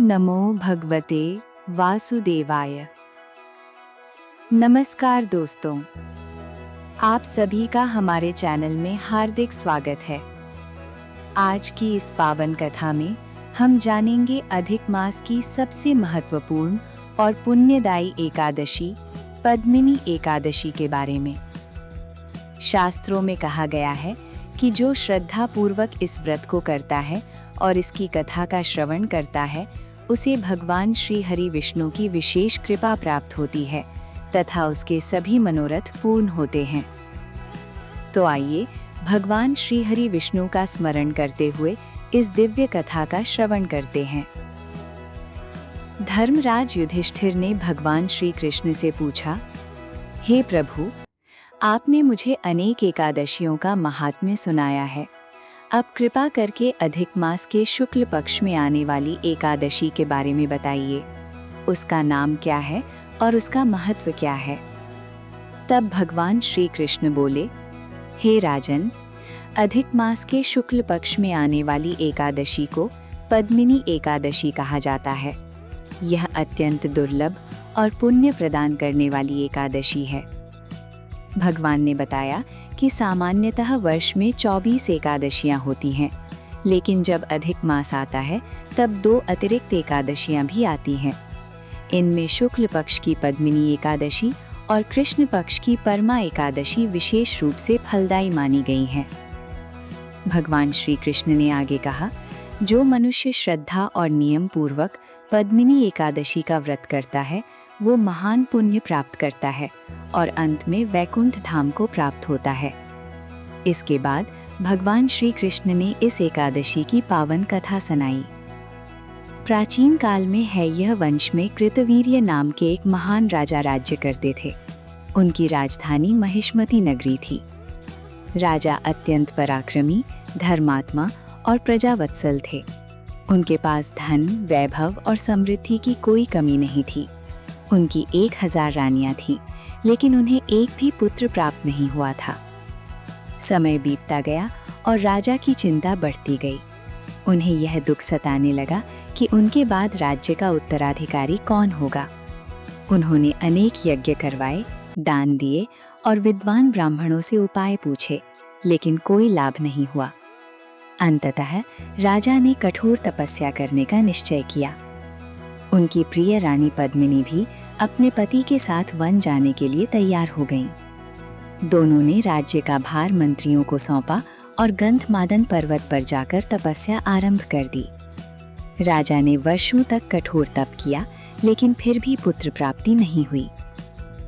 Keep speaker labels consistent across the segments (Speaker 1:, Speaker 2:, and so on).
Speaker 1: नमो भगवते वासुदेवाय। नमस्कार दोस्तों, आप सभी का हमारे चैनल में हार्दिक स्वागत है। आज की इस पावन कथा में हम जानेंगे अधिक मास की सबसे महत्वपूर्ण और पुण्यदायी एकादशी पद्मिनी एकादशी के बारे में। शास्त्रों में कहा गया है कि जो श्रद्धा पूर्वक इस व्रत को करता है और इसकी कथा का श्रवण करता है, उसे भगवान श्री हरि विष्णु की विशेष कृपा प्राप्त होती है तथा उसके सभी मनोरथ पूर्ण होते हैं। तो आइए भगवान श्री हरि विष्णु का स्मरण करते हुए इस दिव्य कथा का श्रवण करते हैं। धर्मराज युधिष्ठिर ने भगवान श्री कृष्ण से पूछा, हे प्रभु, आपने मुझे अनेक एकादशियों का महात्म्य सुनाया है। अब कृपा करके अधिक मास के शुक्ल पक्ष में आने वाली एकादशी के बारे में बताइए। उसका नाम क्या है और उसका महत्व क्या है? तब भगवान श्री कृष्ण बोले, हे राजन, अधिक मास के शुक्ल पक्ष में आने वाली एकादशी को पद्मिनी एकादशी कहा जाता है। यह अत्यंत दुर्लभ और पुण्य प्रदान करने वाली एकादशी है। भगवान ने बताया कि सामान्यतः वर्ष में 24 एकादशियां होती हैं, लेकिन जब अधिक मास आता है तब 2 अतिरिक्त एकादशियां भी आती हैं। इनमें शुक्ल पक्ष की पद्मिनी एकादशी और कृष्ण पक्ष की परमा एकादशी विशेष रूप से फलदायी मानी गई हैं। भगवान श्री कृष्ण ने आगे कहा, जो मनुष्य श्रद्धा और नियम पूर्वक पद्मिनी एकादशी का व्रत करता है, वो महान पुण्य प्राप्त करता है और अंत में वैकुंठ धाम को प्राप्त होता है। इसके बाद भगवान श्री कृष्ण ने इस एकादशी की पावन कथा सुनाई। प्राचीन काल में हैय्य वंश में कृतवीर्य नाम के एक महान राजा राज्य करते थे। उनकी राजधानी महिष्मती नगरी थी। राजा अत्यंत पराक्रमी, धर्मात्मा और प्रजावत्सल थे। उनके पास धन, वैभव और समृद्धि की कोई कमी नहीं थी। उनकी 1000 रानियां थीं, लेकिन उन्हें एक भी पुत्र प्राप्त नहीं हुआ था। समय बीतता गया और राजा की चिंता बढ़ती गई। उन्हें यह दुख सताने लगा कि उनके बाद राज्य का उत्तराधिकारी कौन होगा। उन्होंने अनेक यज्ञ करवाए, दान दिए और विद्वान ब्राह्मणों से उपाय पूछे, लेकिन कोई लाभ नहीं हुआ। अंततः राजा ने कठोर तपस्या करने का निश्चय किया। उनकी प्रिय रानी पद्मिनी भी अपने पति के साथ वन जाने के लिए तैयार हो गईं। दोनों ने राज्य का भार मंत्रियों को सौंपा और गंधमादन पर्वत पर जाकर तपस्या आरंभ कर दी। राजा ने वर्षों तक कठोर तप किया, लेकिन फिर भी पुत्र प्राप्ति नहीं हुई।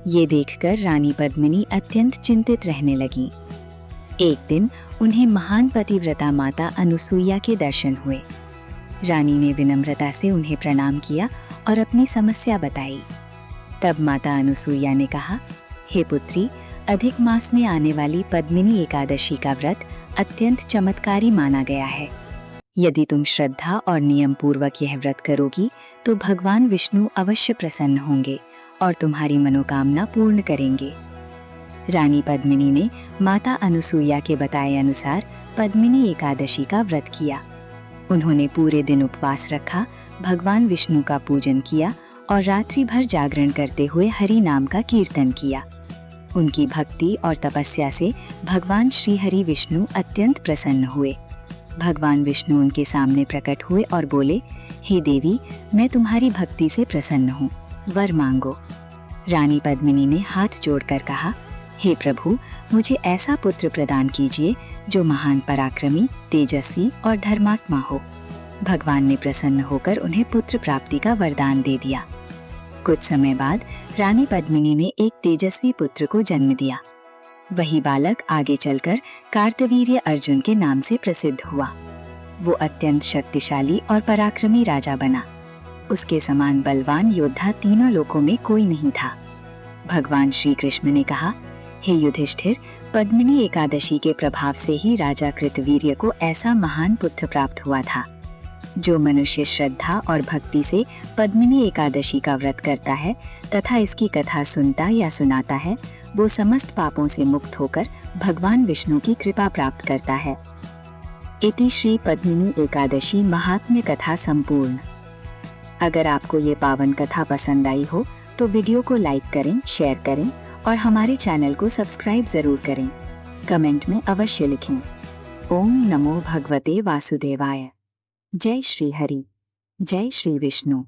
Speaker 1: ये देखकर रानी पद्मिनी अत्यंत चिंतित रहने लगी। एक दिन उन्हें महान पतिव्रता माता अनुसुईया के दर्शन हुए। रानी ने विनम्रता से उन्हें प्रणाम किया और अपनी समस्या बताई। तब माता अनुसुईया ने कहा, हे पुत्री, अधिक मास में आने वाली पद्मिनी एकादशी का व्रत अत्यंत चमत्कारी माना गया है। यदि तुम श्रद्धा और नियम पूर्वक यह व्रत करोगी तो भगवान विष्णु अवश्य प्रसन्न होंगे और तुम्हारी मनोकामना पूर्ण करेंगे। रानी पद्मिनी ने माता अनुसुईया के बताए अनुसार पद्मिनी एकादशी का व्रत किया। उन्होंने पूरे दिन उपवास रखा, भगवान विष्णु का पूजन किया और रात्रि भर जागरण करते हुए हरि नाम का कीर्तन किया। उनकी भक्ति और तपस्या से भगवान श्री हरि विष्णु अत्यंत प्रसन्न हुए। भगवान विष्णु उनके सामने प्रकट हुए और बोले, हे देवी, मैं तुम्हारी भक्ति से प्रसन्न हूँ, वर मांगो। रानी पद्मिनी ने हाथ जोड़कर कहा, हे प्रभु, मुझे ऐसा पुत्र प्रदान कीजिए जो महान पराक्रमी, तेजस्वी और धर्मात्मा हो। भगवान ने प्रसन्न होकर उन्हें पुत्र प्राप्ति का वरदान दे दिया। कुछ समय बाद रानी पद्मिनी ने एक तेजस्वी पुत्र को जन्म दिया। वही बालक आगे चलकर कार्तवीर्य अर्जुन के नाम से प्रसिद्ध हुआ। वो अत्यंत शक्तिशाली और पराक्रमी राजा बना। उसके समान बलवान योद्धा तीनों लोकों में कोई नहीं था। भगवान श्री कृष्ण ने कहा, हे युधिष्ठिर, पद्मिनी एकादशी के प्रभाव से ही राजा कृतवीर्य को ऐसा महान पुत्र प्राप्त हुआ था। जो मनुष्य श्रद्धा और भक्ति से पद्मिनी एकादशी का व्रत करता है तथा इसकी कथा सुनता या सुनाता है, वो समस्त पापों से मुक्त होकर भगवान विष्णु की कृपा प्राप्त करता है। इति श्री पद्मिनी एकादशी महात्म्य कथा संपूर्ण। अगर आपको ये पावन कथा पसंद आई हो तो वीडियो को लाइक करें, शेयर करें और हमारे चैनल को सब्सक्राइब जरूर करें। कमेंट में अवश्य लिखें। ओम नमो भगवते वासुदेवाय। जय श्री हरि। जय श्री विष्णु।